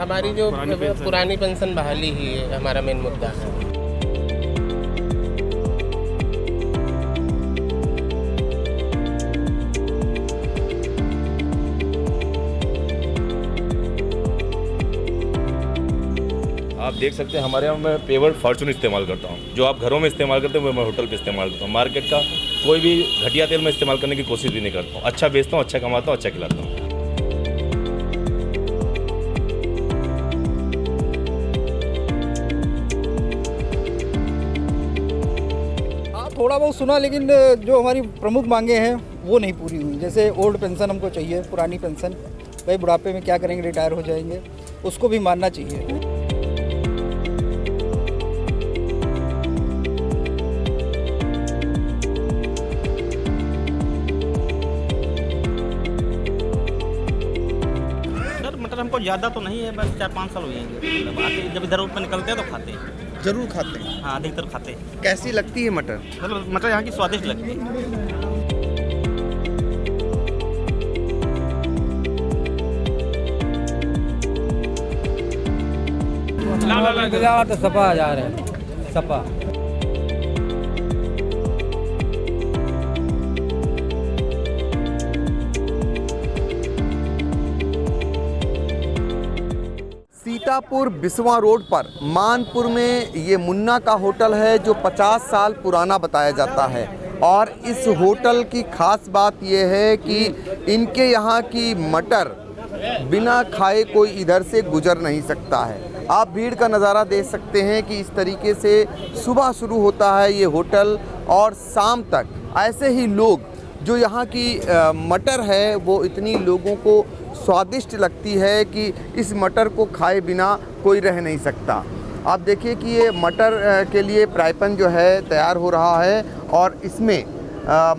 हमारी जो पुरानी पेंशन बहाली ही है हमारा मेन मुद्दा है। आप देख सकते हैं हमारे यहाँ मैं पेवर फॉर्चून इस्तेमाल करता हूँ। जो आप घरों में इस्तेमाल करते हैं वो मैं होटल पे इस्तेमाल करता हूँ। मार्केट का कोई भी घटिया तेल में इस्तेमाल करने की कोशिश भी नहीं करता हूँ। अच्छा बेचता हूँ, अच्छा कमाता हूँ, अच्छा खिलाता हूँ। थोड़ा बहुत सुना, लेकिन जो हमारी प्रमुख मांगे हैं वो नहीं पूरी हुई। जैसे ओल्ड पेंशन हमको चाहिए, पुरानी पेंशन, भाई बुढ़ापे में क्या करेंगे, रिटायर हो जाएंगे, उसको भी मानना चाहिए। सर मतलब हमको ज़्यादा तो नहीं है, बस 4-5 साल हुए हैं। मतलब आके जब इधर उधर निकलते हैं तो खाते हैं। जरूर खाते हैं। हाँ, अधिकतर खाते हैं। कैसी लगती है मटर? मतलब मटर यहाँ की स्वादिष्ट लगती है। तो सपा जा रहे हैं, सपा। सीतापुर बिसवा रोड पर मानपुर में ये मुन्ना का होटल है जो 50 साल पुराना बताया जाता है। और इस होटल की खास बात ये है कि इनके यहाँ की मटर बिना खाए कोई इधर से गुजर नहीं सकता है। आप भीड़ का नज़ारा देख सकते हैं कि इस तरीके से सुबह शुरू होता है ये होटल और शाम तक ऐसे ही लोग जो यहाँ की मटर है वो इतनी लोगों को स्वादिष्ट लगती है कि इस मटर को खाए बिना कोई रह नहीं सकता। आप देखिए कि ये मटर के लिए फ्राईपैन जो है तैयार हो रहा है और इसमें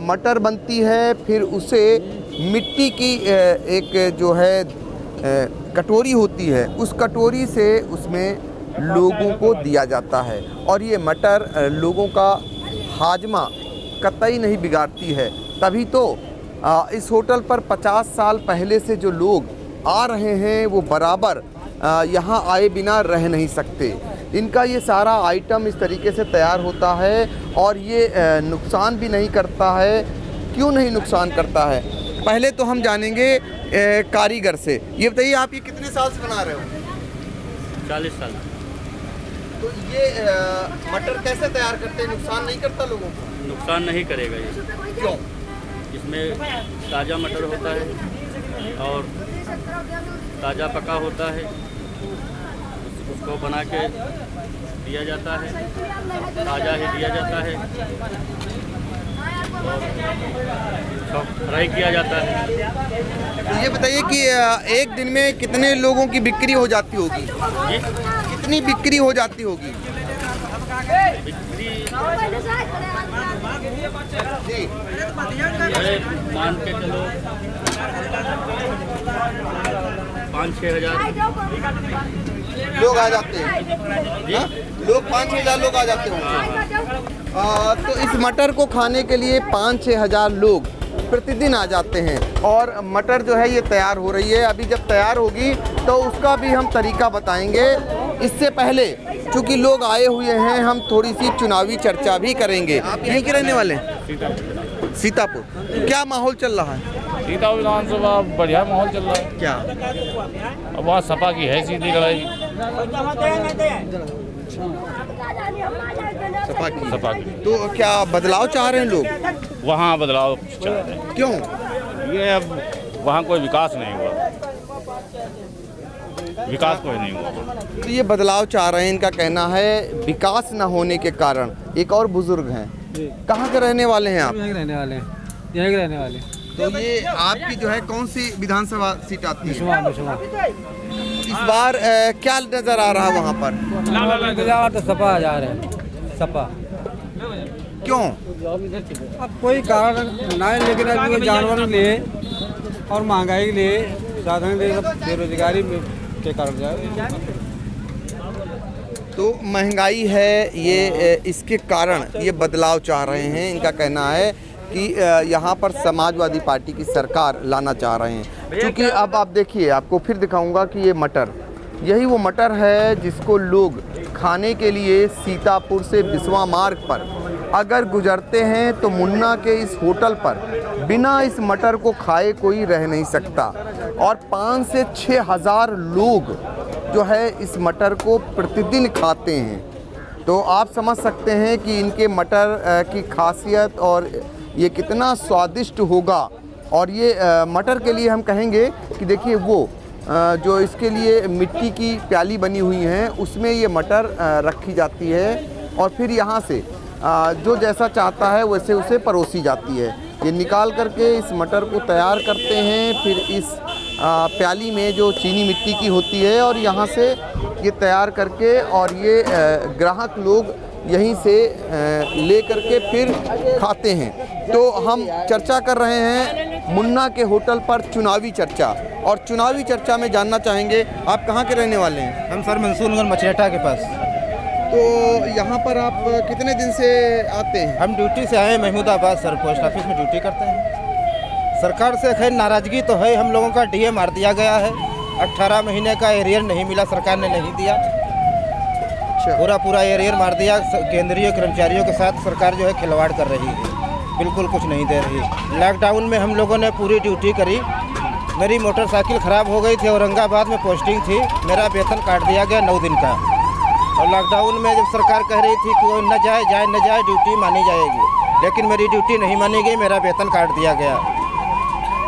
मटर बनती है, फिर उसे मिट्टी की एक जो है कटोरी होती है, उस कटोरी से उसमें लोगों को दिया जाता है। और ये मटर लोगों का हाजमा कतई नहीं बिगाड़ती है। तभी तो इस होटल पर 50 साल पहले से जो लोग आ रहे हैं वो बराबर यहाँ आए बिना रह नहीं सकते। इनका ये सारा आइटम इस तरीके से तैयार होता है और ये नुकसान भी नहीं करता है। क्यों नहीं नुकसान करता है, पहले तो हम जानेंगे कारीगर से। ये बताइए आप ये कितने साल से बना रहे हो? 40 साल। तो ये मटर कैसे तैयार करते हैं, नुकसान नहीं करता लोगों को? नुकसान नहीं करेगा ये। क्यों? इसमें ताज़ा मटर होता है और ताज़ा पका होता है, उसको बना के दिया जाता है, ताज़ा ही दिया जाता है और फ्राई किया जाता है। तो ये बताइए कि एक दिन में कितने लोगों की बिक्री हो जाती होगी? कितनी बिक्री हो जाती होगी? जी मान के चलो 5-6 हज़ार लोग आ जाते हैं। हाँ? लोग 5-6 हज़ार लोग आ जाते होंगे। तो इस मटर को खाने के लिए 5-6 हज़ार लोग प्रतिदिन आ जाते हैं। और मटर जो है ये तैयार हो रही है। अभी जब तैयार होगी तो उसका भी हम तरीका बताएंगे। इससे पहले चूँकि लोग आए हुए हैं, हम थोड़ी सी चुनावी चर्चा भी करेंगे। आप यहीं के रहने वाले हैं? सीतापुर। क्या माहौल चल रहा है? सीतापुर विधानसभा बढ़िया माहौल चल रहा है। क्या अब वहाँ सपा की है सीधी लड़ाई। सपा की। तो क्या बदलाव चाह रहे हैं लोग? वहाँ बदलाव चाह रहे हैं। क्यों? ये अब वहाँ कोई विकास नहीं हुआ, विकास कोई नहीं हुआ। तो ये बदलाव चाह रहे हैं, इनका कहना है विकास न होने के कारण। एक और बुजुर्ग हैं, कहाँ के रहने वाले हैं आप? यहीं रहने वाले हैं, यहीं के रहने वाले। तो ये आपकी जो है कौन सी विधानसभा सीट आती है? बिसवा। इस बार क्या नजर आ रहा है वहाँ पर? तो सपा जा रहे हैं, सपा। क्यों? अब कोई कारण ना है, लेकिन अभी जानवर ले और महंगाई ले, साधन ले, बेरोजगारी के कारण जाए। तो महंगाई है ये, इसके कारण ये बदलाव चाह रहे हैं। इनका कहना है कि यहाँ पर समाजवादी पार्टी की सरकार लाना चाह रहे हैं। क्योंकि अब आप देखिए, आपको फिर दिखाऊंगा कि ये मटर यही वो मटर है जिसको लोग खाने के लिए सीतापुर से बिस्वा मार्ग पर अगर गुजरते हैं तो मुन्ना के इस होटल पर बिना इस मटर को खाए कोई रह नहीं सकता। और 5 से 6 हज़ार लोग जो है इस मटर को प्रतिदिन खाते हैं। तो आप समझ सकते हैं कि इनके मटर की खासियत और ये कितना स्वादिष्ट होगा। और ये मटर के लिए हम कहेंगे कि देखिए वो जो इसके लिए मिट्टी की प्याली बनी हुई हैं उसमें ये मटर रखी जाती है और फिर यहाँ से जो जैसा चाहता है वैसे उसे परोसी जाती है। ये निकाल करके इस मटर को तैयार करते हैं, फिर इस प्याली में जो चीनी मिट्टी की होती है और यहाँ से ये तैयार करके और ये ग्राहक लोग यहीं से ले करके फिर खाते हैं। तो हम चर्चा कर रहे हैं मुन्ना के होटल पर चुनावी चर्चा, और चुनावी चर्चा में जानना चाहेंगे आप कहाँ के रहने वाले हैं? हम सर मंसूरगंज मचेटा के पास। तो यहाँ पर आप कितने दिन से आते हैं? हम ड्यूटी से आए हैं महमूदाबाद सर, पोस्ट ऑफिस में ड्यूटी करते हैं। सरकार से खैर नाराज़गी तो है, हम लोगों का डीए मार दिया गया है। 18 महीने का एरियर नहीं मिला, सरकार ने नहीं दिया। पूरा एरियर मार दिया। केंद्रीय कर्मचारियों के साथ सरकार जो है खिलवाड़ कर रही है, बिल्कुल कुछ नहीं दे रही। लॉकडाउन में हम लोगों ने पूरी ड्यूटी करी। मेरी मोटरसाइकिल ख़राब हो गई थी, औरंगाबाद में पोस्टिंग थी, मेरा वेतन काट दिया गया 9 दिन का। और लॉकडाउन में जब सरकार कह रही थी कि न जाए ड्यूटी मानी जाएगी, लेकिन मेरी ड्यूटी नहीं मानी गई, मेरा वेतन काट दिया गया।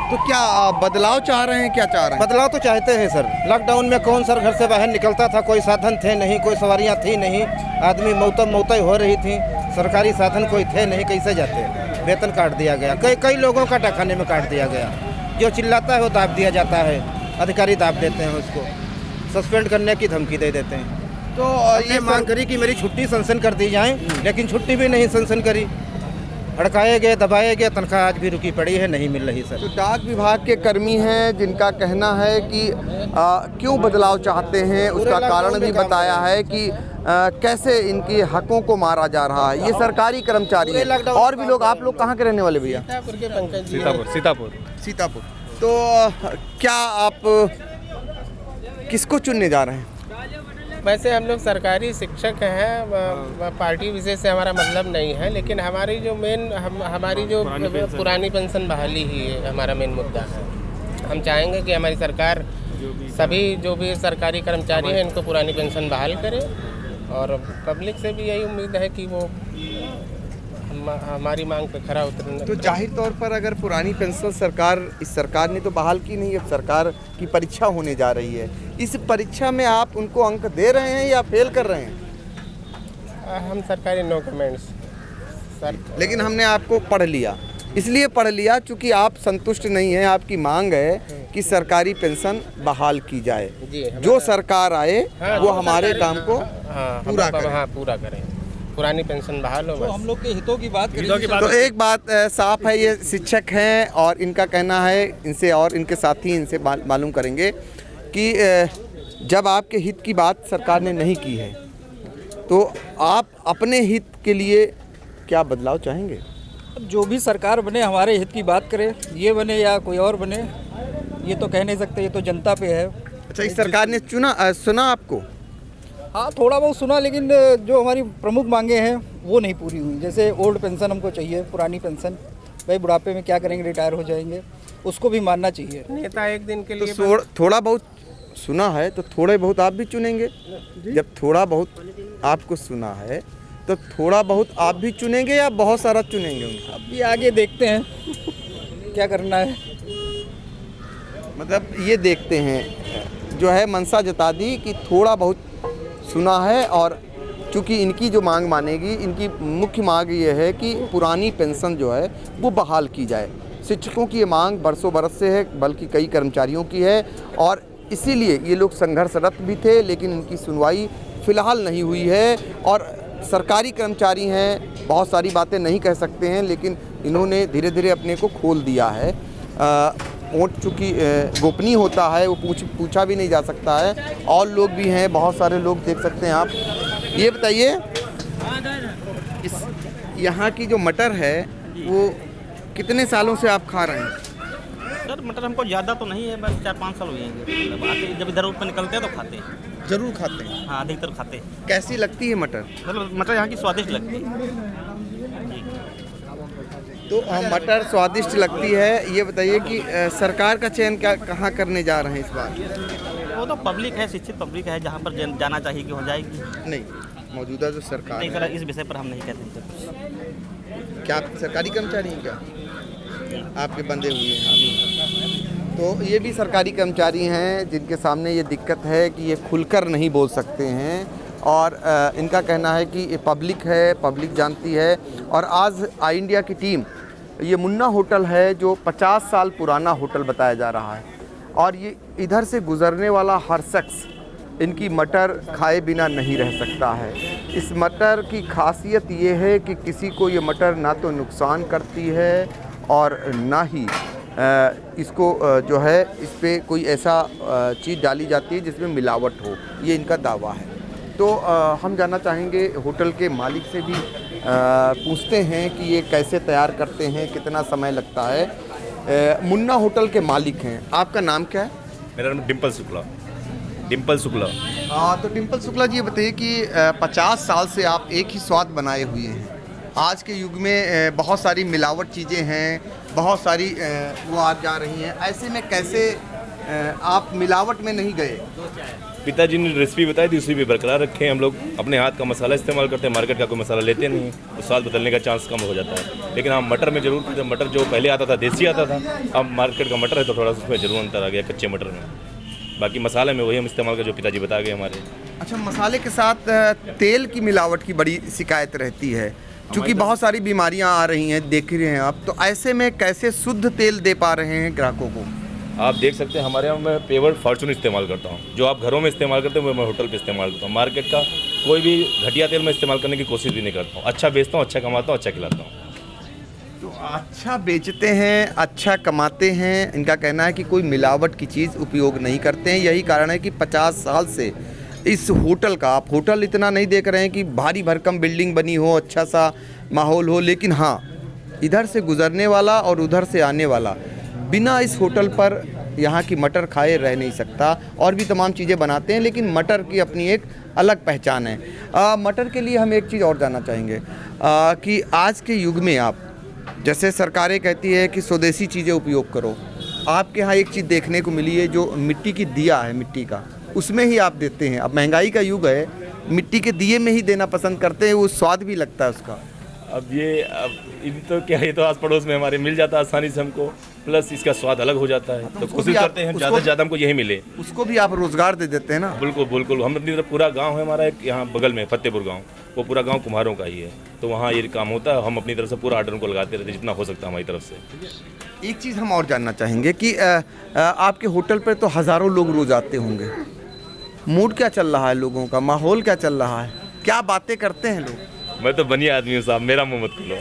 तो क्या बदलाव चाह रहे हैं? क्या चाह रहे हैं? बदलाव तो चाहते हैं सर। लॉकडाउन में कौन सर घर से बाहर निकलता था? कोई साधन थे नहीं, कोई सवारियां थी नहीं, आदमी मौतें हो रही थी, सरकारी साधन कोई थे नहीं, कैसे जाते? वेतन काट दिया गया। कई लोगों का टाखाने में काट दिया गया। जो चिल्लाता है वो दाब दिया जाता है, अधिकारी दाब देते हैं, उसको सस्पेंड करने की धमकी दे देते हैं। तो ये मांग करी कि मेरी छुट्टी सनसन कर दी जाए, लेकिन छुट्टी भी नहीं सनसन करी। हड़काए गए, दबाए गए, तनख्वाह आज भी रुकी पड़ी है, नहीं मिल रही सर। तो डाक विभाग के कर्मी हैं जिनका कहना है कि क्यों बदलाव चाहते हैं, उसका कारण भी बताया है कि कैसे इनके हकों को मारा जा रहा है। ये सरकारी कर्मचारी हैं। और भी लोग, आप लोग कहाँ के रहने वाले भैया? सीतापुर के पंकज जी। सीतापुर। तो क्या आप किसको चुनने जा रहे हैं? वैसे हम लोग सरकारी शिक्षक हैं, पार्टी विशेष से हमारा मतलब नहीं है, लेकिन हमारी जो हमारी जो पुरानी पेंशन बहाली ही हमारा मेन मुद्दा है। हम चाहेंगे कि हमारी सरकार सभी जो भी सरकारी कर्मचारी हैं इनको पुरानी पेंशन बहाल करे, और पब्लिक से भी यही उम्मीद है कि वो हमारी मांग पे खरा उतरने। तो जाहिर तौर पर अगर पुरानी पेंशन इस सरकार ने तो बहाल की नहीं है, सरकार की परीक्षा होने जा रही है। इस परीक्षा में आप उनको अंक दे रहे हैं या फेल कर रहे हैं? हम सरकारी नो कमेंट्स सर। लेकिन हमने आपको पढ़ लिया, इसलिए पढ़ लिया चूँकि आप संतुष्ट नहीं हैं। आपकी मांग है कि सरकारी पेंशन बहाल की जाए, जो सरकार आए वो हमारे काम को पूरा करें, पुरानी पेंशन बहाल हो। तो हम लोग के हितों की बात करें। तो एक बात साफ है, ये शिक्षक हैं और इनका कहना है, इनसे और इनके साथी इनसे मालूम करेंगे कि जब आपके हित की बात सरकार ने नहीं की है तो आप अपने हित के लिए क्या बदलाव चाहेंगे? जो भी सरकार बने हमारे हित की बात करे, ये बने या कोई और बने, ये तो कह नहीं सकते, ये तो जनता पे है। अच्छा, इस सरकार ने सुना आपको? हाँ, थोड़ा बहुत सुना, लेकिन जो हमारी प्रमुख मांगे हैं वो नहीं पूरी हुई। जैसे ओल्ड पेंशन हमको चाहिए, पुरानी पेंशन। भाई बुढ़ापे में क्या करेंगे, रिटायर हो जाएंगे, उसको भी मानना चाहिए। नेता एक दिन के लिए तो थोड़ा बहुत सुना है तो थोड़े बहुत आप भी चुनेंगे। जब थोड़ा बहुत आपको सुना है तो थोड़ा बहुत आप भी चुनेंगे या बहुत सारा चुनेंगे उनका? अभी आगे देखते हैं क्या करना है। मतलब ये देखते हैं, जो है मंशा जता दी कि थोड़ा बहुत सुना है, और चूँकि इनकी जो मांग मानेगी, इनकी मुख्य मांग ये है कि पुरानी पेंशन जो है वो बहाल की जाए। शिक्षकों की ये मांग बरसों बरस से है, बल्कि कई कर्मचारियों की है, और इसीलिए ये लोग संघर्षरत भी थे, लेकिन इनकी सुनवाई फ़िलहाल नहीं हुई है। और सरकारी कर्मचारी हैं, बहुत सारी बातें नहीं कह सकते हैं, लेकिन इन्होंने धीरे धीरे अपने को खोल दिया है। वोट चूँकि गोपनीय होता है, वो पूछा भी नहीं जा सकता है। और लोग भी हैं, बहुत सारे लोग देख सकते हैं आप। ये बताइए, इस यहाँ की जो मटर है वो कितने सालों से आप खा रहे हैं? सर मटर हमको ज़्यादा तो नहीं है, बस 4-5 साल हुए हैं। मतलब आते जब इधर रोड पर निकलते हैं तो खाते हैं। जरूर खाते हैं। हाँ, अधिकतर खाते हैं। कैसी लगती है मटर? मतलब मटर यहाँ की स्वादिष्ट लगती है। तो मटर स्वादिष्ट लगती है। ये बताइए कि सरकार का चयन क्या कहाँ करने जा रहे हैं इस बार? वो तो पब्लिक है, शिक्षित पब्लिक है, जहाँ पर जाना चाहिए कि हो जाएगी। नहीं, मौजूदा जो सरकार नहीं है, सर, इस विषय पर हम नहीं कहते हैं। क्या आप सरकारी कर्मचारी हैं क्या? आपके बंदे हुए हैं। तो ये भी सरकारी कर्मचारी हैं जिनके सामने ये दिक्कत है कि ये खुलकर नहीं बोल सकते हैं और इनका कहना है कि ये पब्लिक है, पब्लिक जानती है। और आज आई इंडिया की टीम, ये मुन्ना होटल है जो 50 साल पुराना होटल बताया जा रहा है और ये इधर से गुज़रने वाला हर शख्स इनकी मटर खाए बिना नहीं रह सकता है। इस मटर की खासियत ये है कि किसी को ये मटर ना तो नुकसान करती है और ना ही इसको जो है इस पे कोई ऐसा चीज़ डाली जाती है जिसमें मिलावट हो, ये इनका दावा है। तो हम जानना चाहेंगे होटल के मालिक से भी, पूछते हैं कि ये कैसे तैयार करते हैं, कितना समय लगता है। मुन्ना होटल के मालिक हैं, आपका नाम क्या है? मेरा नाम डिम्पल शुक्ला। डिम्पल शुक्ला। तो डिम्पल शुक्ला जी, ये बताइए कि 50 साल से आप एक ही स्वाद बनाए हुए हैं। आज के युग में बहुत सारी मिलावट चीज़ें हैं, बहुत सारी वो आ जा रही हैं, ऐसे में कैसे आप मिलावट में नहीं गए? पिताजी ने रेसिपी बताई थी, उसी पे बरकरार रखे। हम लोग अपने हाथ का मसाला इस्तेमाल करते हैं, मार्केट का कोई मसाला लेते नहीं, तो स्वाद बदलने का चांस कम हो जाता है। लेकिन हाँ, मटर में जरूर, मटर जो पहले आता था देसी आता था, अब मार्केट का मटर है तो थोड़ा सा उसमें जरूर अंतर आ गया कच्चे मटर में। बाकी मसाले में वही हम इस्तेमाल कर जो पिताजी बता गए हमारे। अच्छा, मसाले के साथ तेल की मिलावट की बड़ी शिकायत रहती है, क्योंकि बहुत सारी बीमारियां आ रही हैं, देख रहे हैं आप। तो ऐसे में कैसे शुद्ध तेल दे पा रहे हैं ग्राहकों को? आप देख सकते हैं हमारे यहाँ मैं पेवर फॉर्चून इस्तेमाल करता हूँ। जो आप घरों में इस्तेमाल करते हैं वो मैं होटल पे इस्तेमाल करता हूँ। मार्केट का कोई भी घटिया तेल मैं इस्तेमाल करने की कोशिश भी नहीं करता हूँ। अच्छा बेचता हूँ, अच्छा कमाता हूँ, अच्छा खिलाता हूँ। तो अच्छा बेचते हैं, अच्छा कमाते हैं। इनका कहना है कि कोई मिलावट की चीज़ उपयोग नहीं करते हैं। यही कारण है कि 50 साल से इस होटल का, आप होटल इतना नहीं देख रहे हैं कि भारी भरकम बिल्डिंग बनी हो, अच्छा सा माहौल हो, लेकिन हाँ, इधर से गुज़रने वाला और उधर से आने वाला बिना इस होटल पर यहाँ की मटर खाए रह नहीं सकता। और भी तमाम चीज़ें बनाते हैं, लेकिन मटर की अपनी एक अलग पहचान है। मटर के लिए हम एक चीज़ और जानना चाहेंगे कि आज के युग में आप, जैसे सरकारें कहती है कि स्वदेशी चीज़ें उपयोग करो, आपके यहाँ एक चीज़ देखने को मिली है जो मिट्टी की दिया है, मिट्टी का, उसमें ही आप देते हैं। अब महंगाई का युग है, मिट्टी के दिए में ही देना पसंद करते हैं, वो स्वाद भी लगता है उसका। अब इन तो क्या, ये तो आस पड़ोस में हमारे मिल जाता है आसानी से हमको, प्लस इसका स्वाद अलग हो जाता है। तो कोशिश करते हैं ज़्यादा से ज़्यादा हमको यही मिले। उसको भी आप रोज़गार दे देते हैं ना? बिल्कुल बिल्कुल। हम अपनी तरफ, पूरा गांव है हमारा एक यहाँ बगल में फतेहपुर गांव, वो पूरा गांव कुम्हारों का ही है, तो वहाँ ये काम होता है। हम अपनी तरफ से पूरा आर्डर उनको लगाते रहते हैं जितना हो सकता है हमारी तरफ से। एक चीज़ हम और जानना चाहेंगे कि आपके होटल पर तो हज़ारों लोग रोज़ आते होंगे, मूड क्या चल रहा है लोगों का, माहौल क्या चल रहा है, क्या बातें करते हैं लोग? मैं तो बनिया आदमी हूँ साहब, मेरा मुँह मत खुलो।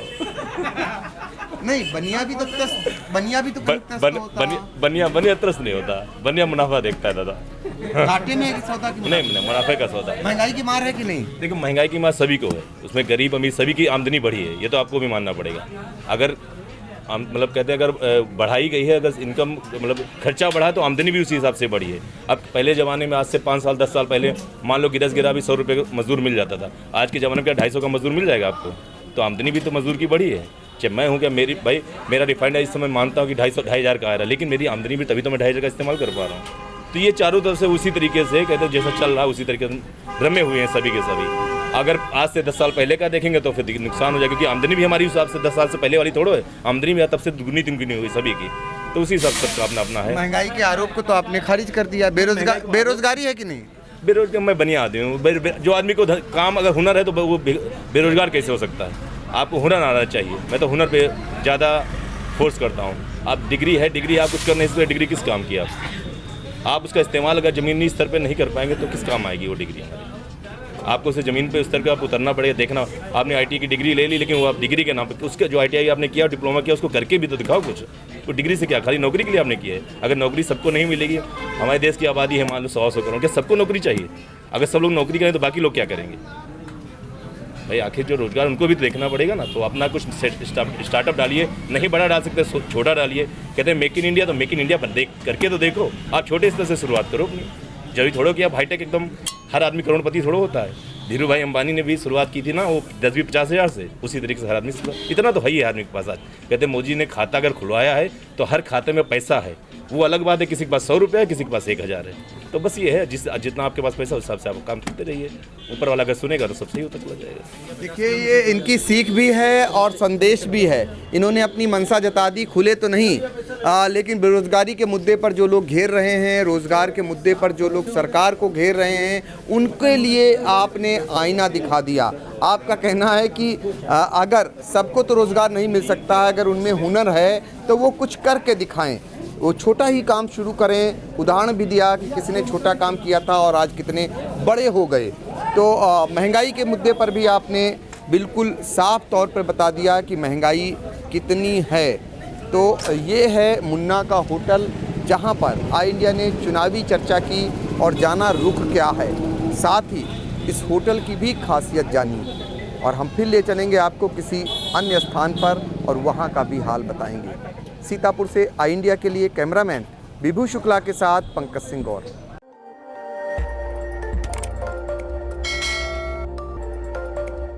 नहीं, बनिया भी तो बनिया त्रस्त नहीं होता, बनिया मुनाफा देखता है दादा। घाटे में सौदा की नहीं, मुनाफे का सौदा। महंगाई की मार है कि नहीं? देखो, महंगाई की मार सभी को है, उसमें गरीब अमीर सभी की आमदनी बढ़ी है, ये तो आपको भी मानना पड़ेगा। अगर मतलब कहते हैं अगर बढ़ाई गई है, अगर इनकम मतलब खर्चा बढ़ा तो आमदनी भी उसी हिसाब से बढ़ी है। अब पहले ज़माने में, आज से 5 साल 10 साल पहले, मान लो कि 10 गिरा भी 100 रुपये का मजदूर मिल जाता था। आज के ज़माने में क्या 250 का मजदूर मिल जाएगा आपको? तो आमदनी भी तो मजदूर की बढ़ी है। चाहे मैं हूँ क्या, मेरा रिफाइंड इस समय मानता हूँ कि 2,500 का आ रहा है, लेकिन मेरी आमदनी भी तभी तो मैं 2,500 का इस्तेमाल कर पा रहा हूँ। तो ये चारों तरफ से उसी तरीके से कहते हैं जैसा चल रहा है उसी तरीके से रमे हुए हैं सभी के सभी। अगर आज से 10 साल पहले का देखेंगे तो फिर नुकसान हो जाएगा, क्योंकि आमदनी भी हमारी हिसाब से 10 साल से पहले वाली थोड़ो है, आमदनी भी तब से दुगनी तिगुनी हुई सभी की, तो उसी हिसाब से अपना अपना है। महंगाई के आरोप को तो आपने खारिज कर दिया। बेरोजगारी है कि नहीं? बेरोजगार मैं बनिया आदमी हूँ। जो आदमी को काम अगर हुनर है तो वो बेरोजगार कैसे हो सकता है? आपको हुनर आना चाहिए। मैं तो हुनर पे ज़्यादा फोर्स करता हूँ। आप डिग्री है, डिग्री आप कुछ करने, इसलिए डिग्री किस काम की आप उसका इस्तेमाल अगर ज़मीनी स्तर पे नहीं कर पाएंगे तो किस काम आएगी वो डिग्री हमारी? आपको उसे ज़मीन पे स्तर पे आप उतरना पड़ेगा। देखना, आपने आईटी की डिग्री ले ली, लेकिन वो आप डिग्री के नाम पे, उसके जो आईटीआई आपने किया, डिप्लोमा किया, उसको करके भी तो दिखाओ कुछ। तो डिग्री से क्या, खाली नौकरी के लिए आपने किया है? अगर नौकरी सबको नहीं मिलेगी, हमारे देश की आबादी है मान लो 100 करोड़, क्या सबको नौकरी चाहिए? अगर सब लोग नौकरी करें तो बाकी लोग क्या करेंगे? भाई आखिर जो रोजगार उनको भी तो देखना पड़ेगा ना। तो अपना कुछ स्टार्टअप डालिए, नहीं बड़ा डाल सकते छोटा डालिए। कहते हैं मेक इन इंडिया, तो मेक इन इंडिया देख करके तो देखो। आप छोटे स्तर से शुरुआत करो अपनी, जब थोड़ो कि आप हाईटेक एकदम हर आदमी करोड़पति थोड़ा होता है। धीरू भाई अंबानी ने भी शुरुआत की थी ना, वो 10-20-50 हज़ार से, उसी तरीके से हर आदमी इतना तो है ही आदमी के पास आज। कहते मोदी ने खाता अगर खुलवाया है तो हर खाते में पैसा है। वो अलग बात है, किसी के पास 100 रुपये है, किसी के पास 1000 है। तो बस ये है, जितना आपके पास पैसा उस हिसाब से आप काम करते रहिए। ऊपर वाला अगर सुनेगा तो सब सही होता चला जाएगा। देखिए, ये इनकी सीख भी है और संदेश भी है। इन्होंने अपनी मंशा जता दी, खुले तो नहीं, लेकिन बेरोजगारी के मुद्दे पर जो लोग घेर रहे हैं, रोजगार के मुद्दे पर जो लोग सरकार को घेर रहे हैं, उनके लिए आपने आईना दिखा दिया। आपका कहना है कि अगर सबको तो रोजगार नहीं मिल सकता है, अगर उनमें हुनर है तो वो कुछ करके दिखाएं, वो छोटा ही काम शुरू करें। उदाहरण भी दिया कि किसी ने छोटा काम किया था और आज कितने बड़े हो गए। तो महंगाई के मुद्दे पर भी आपने बिल्कुल साफ तौर पर बता दिया कि महंगाई कितनी है। तो ये है मुन्ना का होटल, जहां पर आई इंडिया ने चुनावी चर्चा की और जाना रुख क्या है, साथ ही इस होटल की भी खासियत जानी। और हम फिर ले चलेंगे आपको किसी अन्य स्थान पर और वहां का भी हाल बताएंगे। सीतापुर से आई इंडिया के लिए कैमरामैन विभू शुक्ला के साथ पंकज सिंह गौर।